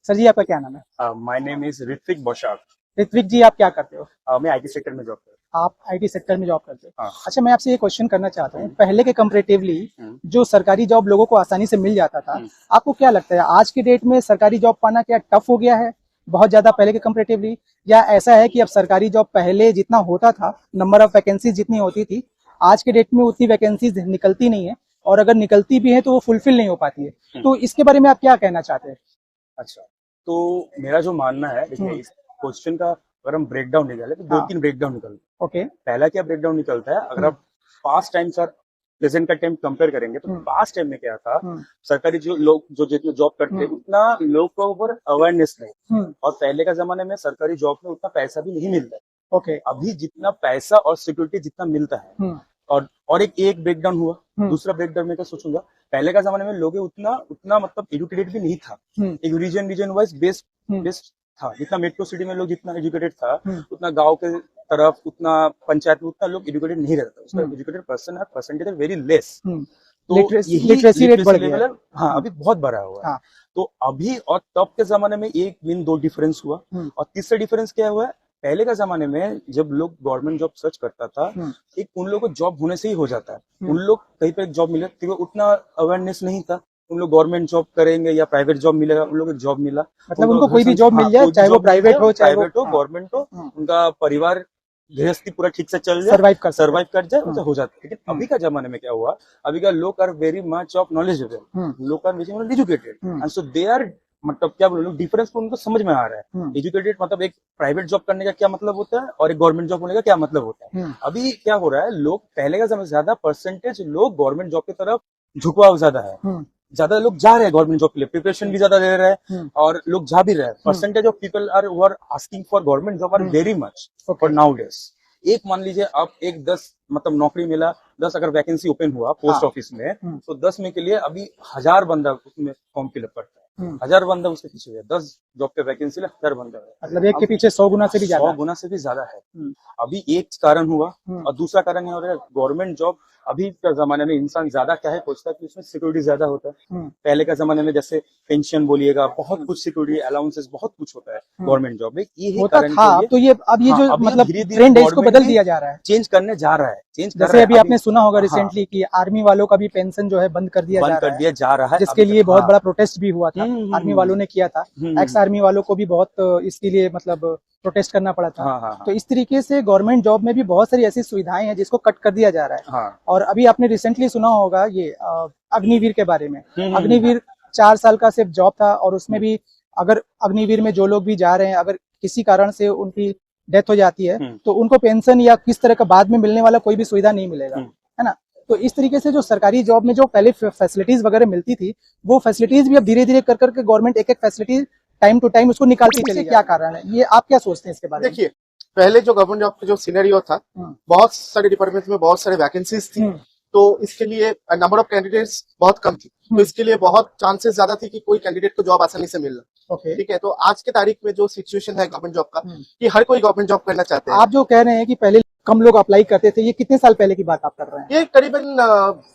Sir जी, आपका क्या नाम है? My name is Ritwik Boshak. Ritwik ji, आप क्या करते हो? मैं आईटी सेक्टर में जॉब करता आप आईटी सेक्टर में जॉब करते हो? हूँ। अच्छा, मैं आपसे ये क्वेश्चन करना चाहता हूँ, पहले के कंपैरेटिवली हम्म, जो सरकारी जॉब लोगों को आसानी से मिल जाता था, हम्म। आपको क्या लगता है आज के डेट में सरकारी जॉब पाना क्या टफ हो गया है बहुत ज्यादा पहले के कंपैरेटिवली, या ऐसा है कि अब सरकारी जॉब पहले जितना होता था, नंबर ऑफ वैकेंसीज जितनी होती थी, आज के डेट में उतनी वैकेंसीज निकलती नहीं है, और अगर निकलती भी है तो वो फुलफिल नहीं हो पाती है? तो इसके बारे में आप क्या कहना चाहते हैं? अच्छा, तो मेरा जो मानना है, देखिए इस क्वेश्चन का अगर हम ब्रेक डाउन निकाले तो दो हाँ। तीन ब्रेक डाउन निकलते हैं। ओके। पहला क्या ब्रेक डाउन निकलता है, अगर आप पास्ट टाइम्स और प्रेजेंट का टाइम कंपेयर करेंगे तो पास्ट टाइम में क्या था, सरकारी जो लोग जो जितने जॉब करते हैं उतना लोग को ऊपर अवेयरनेस नहीं, और पहले का जमाने में सरकारी जॉब में उतना पैसा भी नहीं मिलता है। ओके। अभी जितना पैसा और सिक्योरिटी जितना मिलता है, और एक ब्रेकडाउन हुआ। दूसरा ब्रेकडाउन में क्या सोचूंगा, पहले का जमाने में लोग उतना उतना मतलब एजुकेटेड भी नहीं था। एक रीजन वाइज बेस्ड था, जितना मेट्रो सिटी में लोग जितना एजुकेटेड था, उतना गांव के तरफ उतना पंचायत में उतना लोग एजुकेटेड नहीं रहता। उसका एजुकेटेड पर्सन है परसेंटेज वेरी लेस। तो लिटरेसी रेट बढ़ गया है। हाँ, अभी बहुत बढ़ा हुआ है। हाँ। तो अभी और तब के जमाने में एक मीन दो डिफरेंस हुआ, और तीसरा डिफरेंस क्या हुआ है, पहले का जमाने में जब लोग गवर्नमेंट जॉब सर्च करता था, एक उन लोगों को जॉब होने से ही हो जाता है। उन लोग कहीं पे जॉब मिले तो उतना अवेयरनेस नहीं था, उन लोग गवर्नमेंट जॉब करेंगे या प्राइवेट जॉब मिलेगा, उन लोग को जॉब मिला, मतलब उनको कोई भी जॉब मिल जाए, चाहे वो प्राइवेट हो चाहे प्राइवेट हो गवर्नमेंट हो, उनका परिवार गृहस्थी पूरा ठीक से चल जाए, सर्वाइव कर जाए, उसे हो जाता है। लेकिन अभी का जमाने में क्या हुआ, अभी का लोग are very much of knowledgeable, लोग are very educated, and so they are, मतलब क्या बोलो, डिफरेंस को उनको समझ में आ रहा है। एजुकेटेड मतलब एक प्राइवेट जॉब करने का क्या मतलब होता है और एक गवर्नमेंट जॉब होने का क्या मतलब होता है। अभी क्या हो रहा है, लोग पहले का समय ज्यादा परसेंटेज लोग गवर्नमेंट जॉब की तरफ झुकाव ज्यादा है, ज्यादा लोग जा रहे हैं गवर्नमेंट जॉब के लिए, प्रिपरेशन भी ज्यादा दे रहे हैं, और लोग जा भी रहे हैं। Percentage of people are who are asking for government job are very much for nowadays. एक मान लीजिए आप एक 10 मतलब नौकरी मिला, 10 अगर वैकेंसी ओपन हुआ पोस्ट ऑफिस में, तो 10 में के लिए अभी 1000 बंदा उसमें फॉर्म फिलअप करता है। 1000 बंदा उसके पीछे है, 10 जॉब के वैकेंसी 1000 बंदा है, मतलब एक के पीछे 100 गुना से भी ज्यादा, 100 गुना से भी ज्यादा है। अभी एक कारण हुआ, और दूसरा कारण है गवर्नमेंट जॉब। अभी के जमाने में इंसान ज्यादा क्या है सोचता है कि उसमें सिक्योरिटी ज्यादा होता है। पहले के जमाने में जैसे पेंशन बोलिएगा, बहुत कुछ सिक्योरिटी अलाउंसेस बहुत कुछ होता है गवर्नमेंट जॉब में, यही कारण था। तो ये अब ये जो मतलब ट्रेंड है, इसको बदल दिया जा रहा है, चेंज करने जा रहा है, जैसे अभी आपने सुना होगा रिसेंटली कि आर्मी वालों का भी पेंशन जो है बंद कर दिया जा रहा है, जिसके लिए बहुत बड़ा प्रोटेस्ट भी हुआ था, आर्मी वालों ने किया था, एक्स आर्मी वालों को भी बहुत इसके लिए मतलब प्रोटेस्ट करना पड़ा था। तो इस तरीके से गवर्नमेंट जॉब में भी बहुत सारी ऐसी सुविधाएं हैं जिसको कट कर दिया जा रहा है। और अभी आपने रिसेंटली सुना होगा ये अग्निवीर के बारे में। अग्निवीर 4 साल का सिर्फ जॉब था, और उसमें भी अगर अग्निवीर में जो लोग भी जा रहे हैं, अगर किसी कारण से उनकी डेथ हो जाती है तो उनको पेंशन या किस तरह का बाद में मिलने वाला कोई भी सुविधा नहीं मिलेगा, है ना। तो इस तरीके से जो सरकारी जॉब में जो पहले फैसिलिटीज वगैरह मिलती थी, वो फैसिलिटीज भी अब धीरे धीरे कर करके गवर्नमेंट एक एक फैसिलिटी टाइम टू टाइम उसको निकालती चली। क्या कारण है ये, आप क्या सोचते हैं इसके बारे में? देखिए, पहले जो गवर्नमेंट जॉब का जो सिनेरियो था, बहुत सारे डिपार्टमेंट में बहुत सारे वैकेंसीज थी, तो इसके लिए नंबर ऑफ कैंडिडेट्स बहुत कम थी, तो इसके लिए बहुत चांसेस ज्यादा थी कि कोई कैंडिडेट को जॉब आसानी से मिलना। ठीक है, तो आज के तारीख में जो सिचुएशन है गवर्नमेंट जॉब का, कि हर कोई गवर्नमेंट जॉब करना चाहते हैं। आप जो कह रहे हैं कि पहले कम लोग अप्लाई करते थे, ये कितने साल पहले की बात आप कर रहे हैं? ये करीबन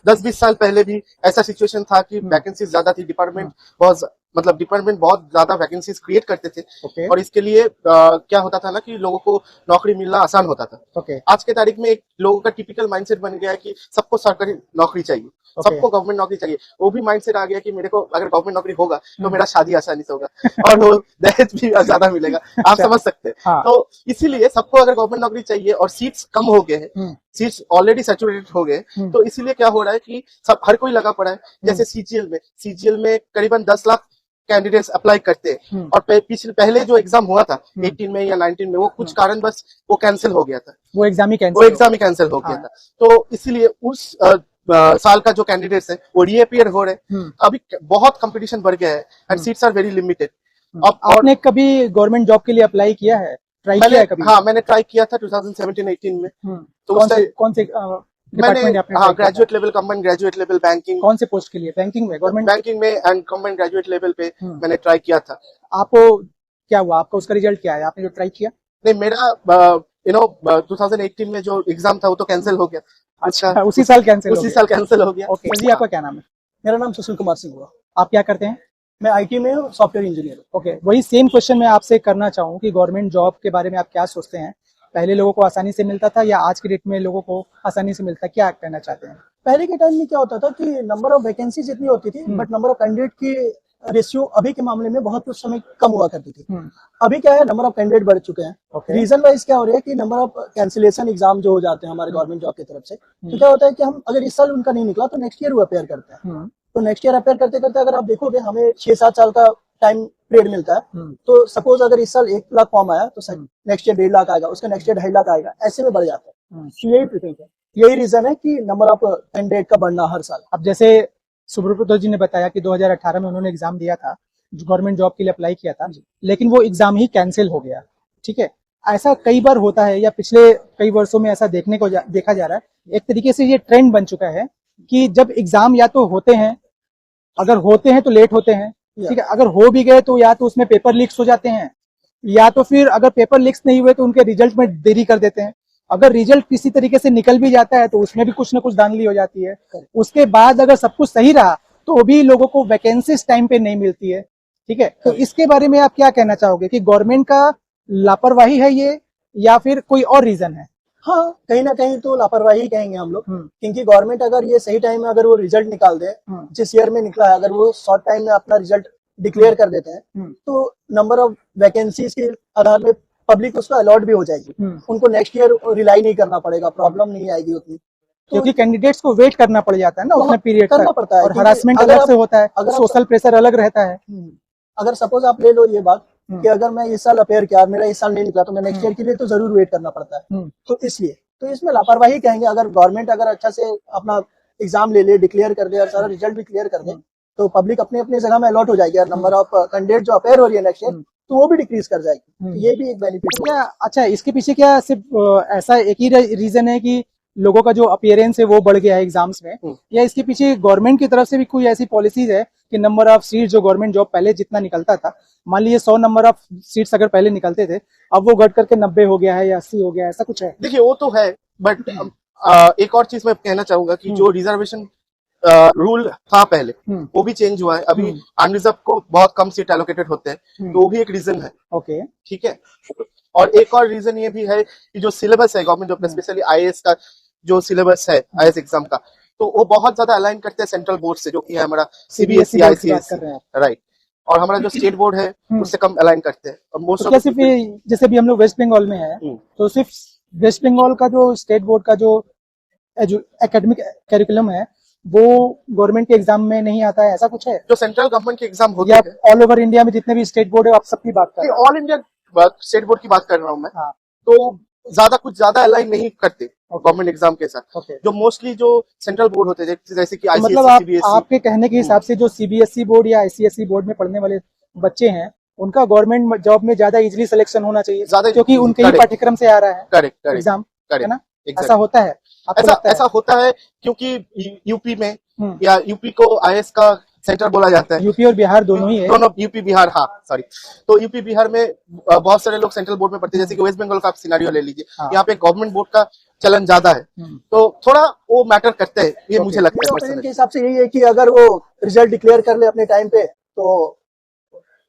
10-20 साल पहले भी ऐसा सिचुएशन था कि वैकेंसी ज्यादा थी, डिपार्टमेंट बहुत ज्यादा वैकेंसीज क्रिएट करते थे, और इसके लिए क्या होता था ना कि लोगों को नौकरी मिलना आसान होता था। आज के तारीख में एक लोगों का टिपिकल माइंडसेट बन गया है कि सबको सरकारी नौकरी चाहिए, सबको गवर्नमेंट नौकरी चाहिए। वो भी माइंडसेट आ गया कि मेरे को अगर गवर्नमेंट नौकरी होगा तो मेरा शादी आसानी से होगा, और दहेज भी ज्यादा मिलेगा, आप समझ सकते हैं। तो इसीलिए सबको अगर गवर्नमेंट नौकरी चाहिए, और सीट्स कम हो गए हैं, सीट्स ऑलरेडी सैचुरेटेड हो गए, तो इसीलिए क्या हो रहा है कि हर कोई लगा पड़ा है। जैसे सीजीएल में करीबन 10 लाख कैंडिडेट्स अप्लाई करते हैं, और पहले जो एग्जाम हुआ था 18 में या 19 में, वो कुछ कारण बस वो कैंसिल हो गया था, वो एग्जाम ही कैंसिल हो गया था। तो इसीलिए उस साल का जो कैंडिडेट्स है वो रीअपियर हो रहे। अभी बहुत कंपटीशन बढ़ गया है, and seats are very limited. आपने कभी गवर्नमेंट जॉब के लिए अप्लाई किया है, ट्राई किया है कभी? हाँ, मैंने ट्राई किया था 2017-18 में। तो कौन से मैंने graduate level, combined graduate level banking. कौन से पोस्ट के लिए? बैंकिंग में, गवर्नमेंट बैंकिंग में एंड कम्बाइंड ग्रेजुएट लेवल पे मैंने ट्राई किया था। आपको क्या हुआ, आपका उसका रिजल्ट क्या है, आपने जो ट्राई किया? नहीं, मेरा 2018 में जो एग्जाम था वो तो कैंसिल हो गया। अच्छा, उसी साल कैंसिल हो गया। ओके जी, आपका क्या नाम है? मेरा नाम सुशील कुमार सिंह हुआ। आप क्या करते हैं? मैं आईटी में हूँ, सॉफ्टवेयर इंजीनियर हूँ। ओके, वही सेम क्वेश्चन मैं आपसे करना चाहूँ कि गवर्नमेंट जॉब के बारे में आप क्या सोचते हैं? पहले लोगों को आसानी से मिलता था या आज के डेट में लोगों को आसानी से मिलता है, क्या कहना चाहते हैं? पहले के टाइम में क्या होता था कि नंबर ऑफ वैकेंसीज इतनी होती थी, बट नंबर ऑफ कैंडिडेट की रेशियो अभी के मामले में बहुत उस समय कम हुआ करती थी। अभी क्या है, नंबर ऑफ कैंडिडेट बढ़ चुके हैं। रीजन वाइज क्या हो रहा है कि नंबर ऑफ कैंसिलेशन एग्जाम जो हो जाते हैं हमारे गवर्नमेंट जॉब की तरफ से, तो क्या होता है कि हम अगर इस साल उनका नहीं निकला तो नेक्स्ट ईयर वो अपेयर करते हैं। तो नेक्स्ट ईयर अपेयर करते करते अगर आप देखोगे हमें 6-7 साल का टाइम पीरियड मिलता है। तो सपोज अगर इस साल 1 लाख फॉर्म आया तो नेक्स्ट ईयर 1.5 लाख आएगा, उसका नेक्स्ट ईयर 2.5 लाख आएगा, ऐसे में बढ़ जाता है। यही प्रेफरेंस है, यही रीजन है कि नंबर ऑफ कैंडिडेट का बढ़ना हर साल। अब जैसे सुब्रतो जी ने बताया कि 2018 में उन्होंने एग्जाम दिया था, गवर्नमेंट जॉब के लिए अप्लाई किया था, लेकिन वो एग्जाम ही कैंसिल हो गया। ठीक है, ऐसा कई बार होता है या पिछले कई वर्षों में ऐसा देखा जा रहा है। एक तरीके से ये ट्रेंड बन चुका है कि जब एग्जाम या तो होते हैं, अगर होते हैं तो लेट होते हैं, ठीक है, अगर हो भी गए तो या तो उसमें पेपर लीक्स हो जाते हैं, या तो फिर अगर पेपर लीक्स नहीं हुए तो उनके रिजल्ट में देरी कर देते हैं। अगर रिजल्ट किसी तरीके से निकल भी जाता है तो उसमें भी कुछ ना कुछ धांधली हो जाती है। उसके बाद अगर सब कुछ सही रहा तो भी लोगों को वैकेंसीज टाइम पे नहीं मिलती है। ठीक है, तो इसके बारे में आप क्या कहना चाहोगे कि गवर्नमेंट का लापरवाही है ये या फिर कोई और रीजन है? हाँ, कहीं ना कहीं तो लापरवाही कहेंगे हम लोग, क्योंकि गवर्नमेंट अगर ये सही टाइम में अगर वो रिजल्ट निकाल दे, जिस ईयर में निकला है, अगर वो शॉर्ट टाइम में अपना रिजल्ट डिक्लेयर कर देते हैं तो नंबर ऑफ वैकेंसीज के आधार में पब्लिक उसको अलॉट भी हो जाएगी। उनको नेक्स्ट ईयर रिलाई नहीं करना पड़ेगा, प्रॉब्लम नहीं आएगी उतनी, क्योंकि कैंडिडेट्स को वेट करना पड़ जाता है ना उतना पीरियड करना पड़ता है, और हरासमेंट अलग से होता है, सोशल प्रेशर अलग रहता है। अगर सपोज आप ले लो ये बात कि अगर मैं इस साल अपेयर किया, मेरा इस साल नहीं निकला, तो मैं नेक्स्ट ईयर के लिए तो जरूर वेट करना पड़ता है। तो इसलिए तो इसमें लापरवाही कहेंगे। अगर गवर्नमेंट अगर अच्छा से अपना एग्जाम ले ले, डिक्लेयर कर दे और सारा रिजल्ट भी क्लियर कर दे, तो पब्लिक अपने अपने जगह में अलॉट हो जाएगी और नंबर ऑफ कैंडिडेट जो अपेयर हो रही है नेक्स्ट ईयर तो वो भी डिक्रीज कर जाएगी। ये भी एक बेनिफिट है। अच्छा, इसके पीछे क्या सिर्फ ऐसा एक ही रीजन है कि लोगों का जो अपीयरेंस है वो बढ़ गया है एग्जाम्स में, या इसके पीछे गवर्नमेंट की तरफ से भी कोई ऐसी पॉलिसीज है कि नंबर ऑफ सीट्स जो गवर्नमेंट जॉब पहले जितना निकलता था, मान लीजिए 100 नंबर ऑफ सीट्स अगर पहले निकलते थे, अब वो घट करके 90 हो गया है या 80 हो गया है, ऐसा कुछ है? देखिए वो तो है, बट एक और चीज मैं कहना चाहूंगा कि जो रिजर्वेशन रूल था पहले वो भी चेंज हुआ है। अभी अनरिजर्व को बहुत कम सीट एलोकेटेड होते हैं, तो वो भी एक रीजन है। ओके, ठीक है, और एक और रीजन ये भी है कि जो सिलेबस है गवर्नमेंट जॉब, स्पेशली आईएएस का जो सिलेबस है, आईएएस एग्जाम का, तो वो बहुत ज्यादा अलाइन करते हैं सेंट्रल बोर्ड से, जो कि है हमारा सीबीएसई, आईसीएसई, राइट। और हमारा जो स्टेट बोर्ड है उससे कम अलाइन करते हैं। और मोस्ट ऑफ सिर्फ जैसे भी हम लोग वेस्ट बंगाल में है, तो सिर्फ वेस्ट बंगाल का जो स्टेट बोर्ड का जो एकेडमिक कैरिकुलम है वो गवर्नमेंट के एग्जाम में नहीं आता है, ऐसा कुछ है? जो सेंट्रल गवर्नमेंट के एग्जाम होते हैं ऑल ओवर इंडिया में जितने भी स्टेट बोर्ड है, आप सबकी बात कर रहे हैं? ऑल इंडिया स्टेट बोर्ड की बात कर रहा हूँ मैं। हाँ। तो ज्यादा अलाइन नहीं करते गवर्नमेंट एग्जाम के साथ। जो मोस्टली जो सेंट्रल बोर्ड होते हैं जैसे कि आईसीएसई, मतलब आपके कहने के हिसाब से जो सीबीएसई बोर्ड या आईसीएसई बोर्ड में पढ़ने वाले बच्चे हैं उनका गवर्नमेंट जॉब में ज्यादा इजीली सिलेक्शन होना चाहिए, क्योंकि उनके ही पाठ्यक्रम से आ रहा है करेक्ट एग्जाम, है ना? ऐसा होता है? ऐसा होता है क्योंकि यूपी में या यूपी को आईएएस का सेंटर बोला जाता है। यूपी और बिहार दोनों ही है। दोनों, यूपी बिहार, हाँ सॉरी। तो यूपी बिहार में बहुत सारे लोग सेंट्रल बोर्ड में पढ़ते हैं, जैसे कि वेस्ट बंगाल का आप सिनेरियो ले लीजिए। हाँ। यहाँ पे गवर्नमेंट बोर्ड का चलन ज्यादा है, तो थोड़ा वो मैटर करते हैं, ये मुझे लगता है। मेरे हिसाब से यही है कि अगर वो रिजल्ट डिक्लेयर कर ले अपने टाइम पे तो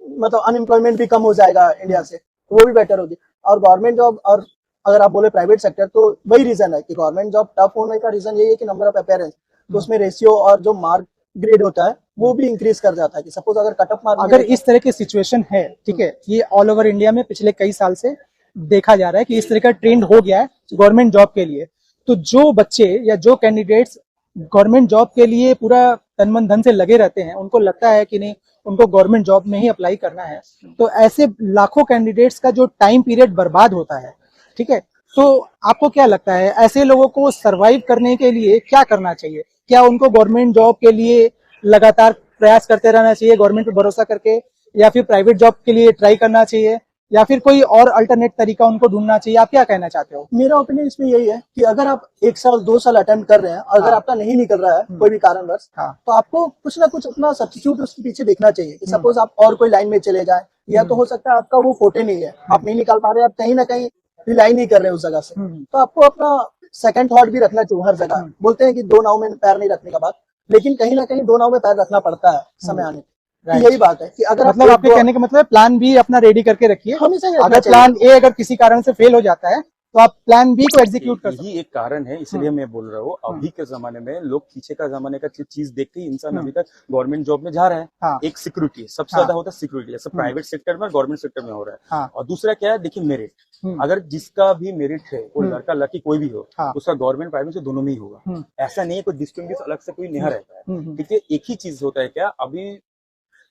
मतलब अनएम्प्लॉयमेंट भी कम हो जाएगा इंडिया से, वो भी बेटर होगी। और गवर्नमेंट जॉब, और अगर आप बोले प्राइवेट सेक्टर, तो वही रीजन है कि गवर्नमेंट जॉब टफ होने का रीजन यही है कि नंबर ऑफ अपेयरेंस, तो उसमें रेशियो और जो मार्क ग्रेड होता है वो भी इंक्रीज कर जाता है। कि सपोज अगर कट ऑफ मार्क, अगर इस तरह की सिचुएशन है, ठीक है, ये ऑल ओवर इंडिया में पिछले कई साल से देखा जा रहा है कि इस तरह का ट्रेंड हो गया है गवर्नमेंट जॉब के लिए, तो जो बच्चे या जो कैंडिडेट्स गवर्नमेंट जॉब के लिए पूरा तन मन धन से लगे रहते हैं, उनको लगता है कि नहीं उनको गवर्नमेंट जॉब में ही अप्लाई करना है, तो ऐसे लाखों कैंडिडेट्स का जो टाइम पीरियड बर्बाद होता है, ठीक है, तो आपको क्या लगता है ऐसे लोगों को सरवाइव करने के लिए क्या करना चाहिए? क्या उनको गवर्नमेंट जॉब के लिए लगातार प्रयास करते रहना चाहिए गवर्नमेंट पे भरोसा करके, या फिर प्राइवेट जॉब के लिए ट्राई करना चाहिए, या फिर कोई और अल्टरनेट तरीका उनको ढूंढना चाहिए? आप क्या कहना चाहते हो? मेरा ओपिनियन इसमें यही है कि अगर आप 1 साल 2 साल अटेम्प्ट कर रहे हैं, अगर आपका नहीं निकल रहा है कोई भी कारणवश, तो आपको कुछ ना कुछ अपना सब्स्टिट्यूट उसके पीछे देखना चाहिए। सपोज आप और कोई लाइन में चले जाए, या तो हो सकता है आपका वो फोटे नहीं है, आप नहीं निकाल पा रहे, आप कहीं ना कहीं रिलाई नहीं कर रहे उस जगह से, तो आपको अपना सेकंड थॉट भी रखना चाहिए हर जगह। बोलते हैं कि 2 नाव में पैर नहीं रखने का बात, लेकिन कहीं ना कहीं 2 नाव में पैर रखना पड़ता है समय आने पे। यही बात है कि अगर मतलब आपके कहने का मतलब प्लान बी अपना रेडी करके रखिए, हमेशा अगर प्लान ए अगर किसी कारण से फेल हो जाता है तो आप प्लान बी को एग्जीक्यूट कर सकते हैं। यही एक कारण है, इसलिए मैं बोल रहा हूँ अभी के जमाने में लोग पीछे का जमाने का चीज देख के इंसान अभी तक गवर्नमेंट जॉब में जा रहा है। हाँ। एक सिक्योरिटी सबसे ज्यादा होता है, सिक्योरिटी जैसे प्राइवेट सेक्टर में गवर्नमेंट सेक्टर में हो रहा है। हाँ। और दूसरा क्या है, देखिए मेरिट, अगर जिसका भी मेरिट है वो लड़का लड़की कोई भी हो, हाँ। उसका गवर्नमेंट प्राइवेट से दोनों में ही होगा। ऐसा नहीं है कोई डिस्टिंग्विश अलग से कोई नहीं रहता है। ठीक है, एक ही चीज होता है क्या, अभी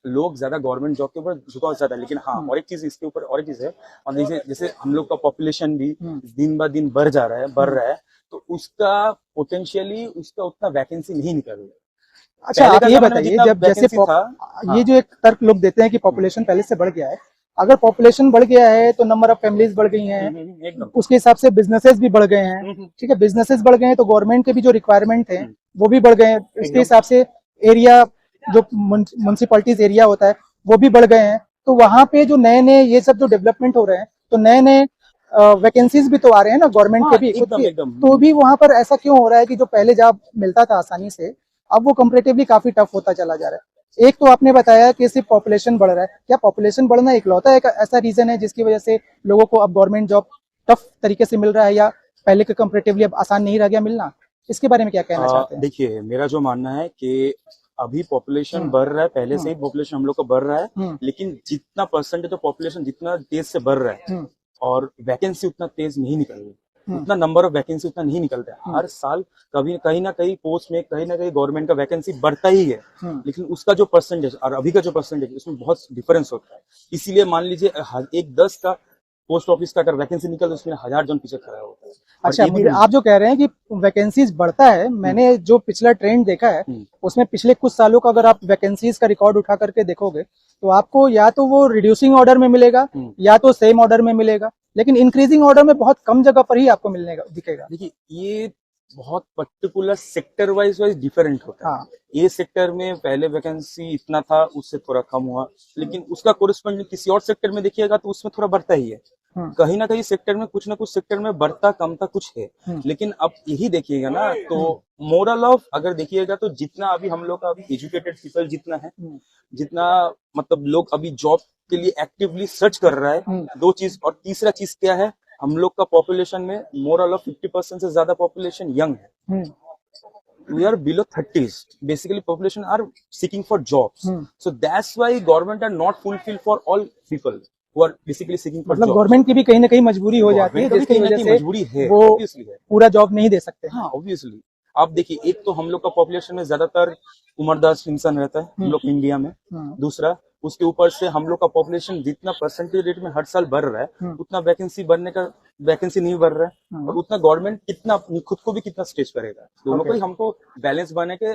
लोग ज्यादा गवर्नमेंट जॉब के ऊपर झुकाव ज्यादा है, लेकिन हाँ और एक चीज इसके ऊपर और एक चीज है, और जैसे हम लोग का पॉपुलेशन भी दिन ब दिन बढ़ रहा है, तो उसका पोटेंशियली उसका उतना वैकेंसी नहीं निकल रही है। अच्छा आप ये बताइए, जब जैसे हाँ। ये जो एक तर्क लोग देते हैं कि पॉपुलेशन पहले से बढ़ गया है, अगर पॉपुलेशन बढ़ गया है तो नंबर ऑफ फैमिलीज बढ़ गई हैं, उसके हिसाब से बिजनेसेस भी बढ़ गए हैं। ठीक है, बिजनेसेस बढ़ गए हैं तो गवर्नमेंट के भी जो रिक्वायरमेंट है वो भी बढ़ गए हैं, उसके हिसाब से एरिया जो म्युनिसिपैलिटीज एरिया होता है वो भी बढ़ गए हैं। तो वहां पे जो नए नए ये सब जो डेवलपमेंट हो रहे हैं, तो नए नए वैकेंसीज भी तो आ रहे हैं ना गवर्नमेंट के भी खुद के, तो भी वहां पर ऐसा क्यों हो रहा है कि जो पहले जॉब मिलता था आसानी से, अब वो कंपैरेटिवली काफी टफ होता चला जा रहा है। एक तो आपने बताया कि सिर्फ पॉपुलेशन बढ़ रहा है, क्या पॉपुलेशन बढ़ना इकलौता एक ऐसा रीजन है जिसकी वजह से लोगों को अब गवर्नमेंट जॉब टफ तरीके से मिल रहा है, या पहले के कंपैरेटिवली अब आसान नहीं रह गया मिलना? इसके बारे में क्या कहना चाहते हैं? देखिए मेरा जो मानना है कि अभी पॉपुलेशन बढ़ रहा है, पहले से ही पॉपुलेशन हम लोग का बढ़ रहा है, लेकिन जितना परसेंटेज ऑफ पॉपुलेशन जितना तेज से बढ़ रहा है और वैकेंसी उतना तेज नहीं निकल रही, उतना नंबर ऑफ वैकेंसी उतना नहीं निकलता है। हर साल कभी कहीं ना कहीं पोस्ट में कहीं ना कहीं गवर्नमेंट का वैकेंसी बढ़ता ही है, लेकिन उसका जो परसेंटेज और अभी का जो परसेंटेज उसमें बहुत डिफरेंस होता है। इसीलिए मान लीजिए एक 10 का पोस्ट ऑफिस का अगर वैकेंसी निकल तो उसमें 1000 जन पीछे खड़ा होता है। अच्छा, मुझे आप जो कह रहे हैं कि वैकेंसीज बढ़ता है, मैंने जो पिछला ट्रेंड देखा है उसमें पिछले कुछ सालों का अगर आप वैकेंसीज का रिकॉर्ड उठा करके देखोगे तो आपको या तो वो रिड्यूसिंग ऑर्डर में मिलेगा या तो सेम ऑर्डर में मिलेगा, लेकिन इंक्रीजिंग ऑर्डर में बहुत कम जगह पर ही आपको मिलने का दिखेगा। देखिए ये बहुत पर्टिकुलर सेक्टर वाइज डिफरेंट होता है। हाँ। ये सेक्टर में पहले वैकेंसी इतना था, उससे थोड़ा कम हुआ, लेकिन उसका कोरिस्पोंडिंग किसी और सेक्टर में देखिएगा तो उसमें थोड़ा बढ़ता ही है। कहीं ना कहीं सेक्टर में कुछ ना कुछ सेक्टर में बढ़ता कमता कुछ है, लेकिन अब यही देखिएगा ना, तो मोरल ऑफ अगर देखिएगा तो जितना अभी हम लोग का अभी एजुकेटेड पीपल जितना है, जितना मतलब लोग अभी जॉब के लिए एक्टिवली सर्च कर रहा है, दो चीज, और तीसरा चीज क्या है, हम लोग का पॉपुलेशन में मोरल ऑफ 50% से ज्यादा पॉपुलेशन यंग है। We are below 30s. Basically, population are seeking for jobs. So that's why government are not fulfilled for all people who are basically seeking for मतलब jobs. गवर्नमेंट की भी कहीं ना कहीं मजबूरी हो जाती है जिसकी वजह से मजबूरी है, वो obviously है। पूरा जॉब नहीं दे सकते। हाँ ऑब्वियसली, आप देखिए एक तो हम लोग का पॉपुलेशन में ज्यादातर उम्रदराज इंसान रहता है हम लोग इंडिया में। दूसरा उसके ऊपर से हम लोग का पॉपुलेशन जितना परसेंटेज रेट में हर साल बढ़ रहा है, उतना वैकेंसी नहीं बढ़ रहा है, और उतना गवर्नमेंट कितना खुद को भी कितना स्ट्रेच करेगा। दोनों को ही हमको बैलेंस बने के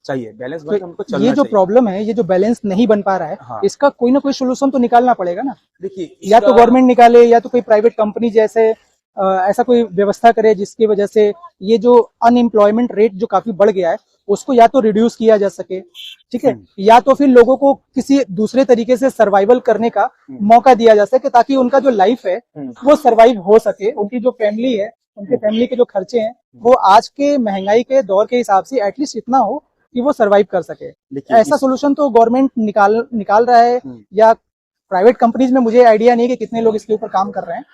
चाहिए, बैलेंस बन के हमको चलना ये जो प्रॉब्लम है, ये जो बैलेंस नहीं बन पा रहा है, हाँ। इसका कोई ना कोई सोल्यूशन तो निकालना पड़ेगा ना। देखिए या तो गवर्नमेंट निकाले या तो कोई प्राइवेट कंपनी जैसे ऐसा कोई व्यवस्था करे जिसकी वजह से ये जो अनएम्प्लॉयमेंट रेट जो काफी बढ़ गया है उसको या तो रिड्यूस किया जा सके, ठीक है, या तो फिर लोगों को किसी दूसरे तरीके से सर्वाइवल करने का मौका दिया जा सके, ताकि उनका जो लाइफ है वो सर्वाइव हो सके, उनकी जो फैमिली है, उनके फैमिली के जो खर्चे हैं वो आज के महंगाई के दौर के हिसाब से एटलीस्ट इतना हो कि वो सर्वाइव कर सके। ऐसा सोल्यूशन तो गवर्नमेंट निकाल रहा है, या प्राइवेट कंपनीज में मुझे आइडिया नहीं कि कितने लोग इसके ऊपर काम कर रहे हैं।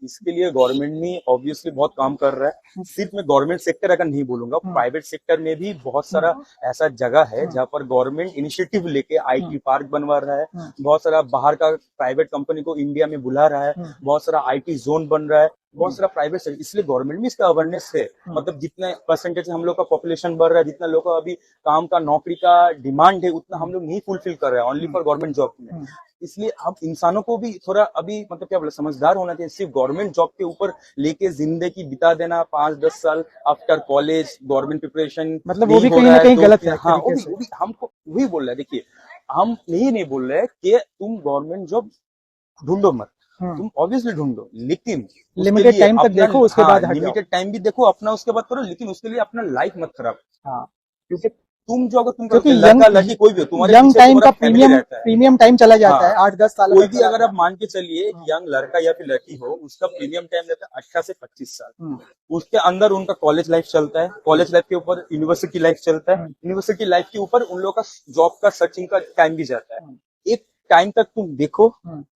इसके लिए गवर्नमेंट में ऑब्वियसली बहुत काम कर रहा है। सिर्फ मैं गवर्नमेंट सेक्टर अगर नहीं बोलूंगा, प्राइवेट सेक्टर में भी बहुत सारा ऐसा जगह है जहाँ पर गवर्नमेंट इनिशिएटिव लेके आईटी पार्क बनवा रहा है, बहुत सारा बाहर का प्राइवेट कंपनी को इंडिया में बुला रहा है, बहुत सारा आईटी जोन बन रहा है, बहुत सारा प्राइवेट सेक्टर। इसलिए गवर्नमेंट में इसका अवेयरनेस है, मतलब जितना परसेंटेज हम लोग का पॉपुलेशन बढ़ रहा है, जितना लोग का अभी काम का नौकरी का डिमांड है, उतना हम लोग नहीं फुलफिल कर रहे हैं ओनली फॉर गवर्नमेंट जॉब में। इसलिए अब इंसानों को भी थोड़ा अभी मतलब क्या बोले समझदार होना चाहिए। सिर्फ गवर्नमेंट जॉब के ऊपर लेके जिंदगी बिता देना 5-10 साल आफ्टर कॉलेज गवर्नमेंट प्रिपरेशन, मतलब वो भी कहीं ना कहीं गलत है। हाँ वो भी हमको वही बोल रहा है। देखिए हम यही नहीं बोल रहे कि तुम गवर्नमेंट जॉब ढूंढो मत, तुम ऑब्वियसली ढूंढो, लेकिन लिमिटेड टाइम तक देखो, उसके बाद लिमिटेड टाइम भी देखो अपना, उसके बाद करो, लेकिन उसके लिए अपना लाइफ मत खराब। हाँ, क्योंकि तुम जो अगर तुम क्योंकि लड़का लड़की कोई भी हो तुम्हारे यंग पीछे टाइम तुम्हारा का family रहता है। प्रीमियम टाइम चला जाता है, हाँ। 8-10 साल कोई भी अगर आप मान के चलिए यंग लड़का या फिर लड़की हो, उसका प्रीमियम टाइम रहता है 18 से 25 साल। उसके अंदर उनका कॉलेज लाइफ चलता है, कॉलेज लाइफ के ऊपर यूनिवर्सिटी लाइफ चलता है, यूनिवर्सिटी लाइफ के ऊपर उन लोगों का जॉब का सर्चिंग का टाइम भी जाता है। एक टाइम तक तुम देखो,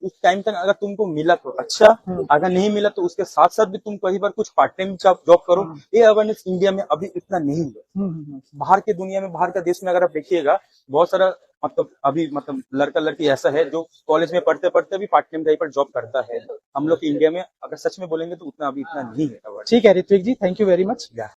उस टाइम तक अगर तुमको मिला तो अच्छा, अगर नहीं मिला तो उसके साथ साथ भी तुम कई बार कुछ पार्ट टाइम जॉब करो। ये अवेयरनेस इंडिया में अभी इतना नहीं है। बाहर की दुनिया में, बाहर का देश में अगर आप देखिएगा, बहुत सारा मतलब लड़का लड़की ऐसा है जो कॉलेज में पढ़ते पढ़ते भी पार्ट टाइम कहीं पर जॉब करता है। हम लोग इंडिया में अगर सच में बोलेंगे तो उतना अभी इतना नहीं है। ठीक है ऋत्विक जी, थैंक यू वेरी मच।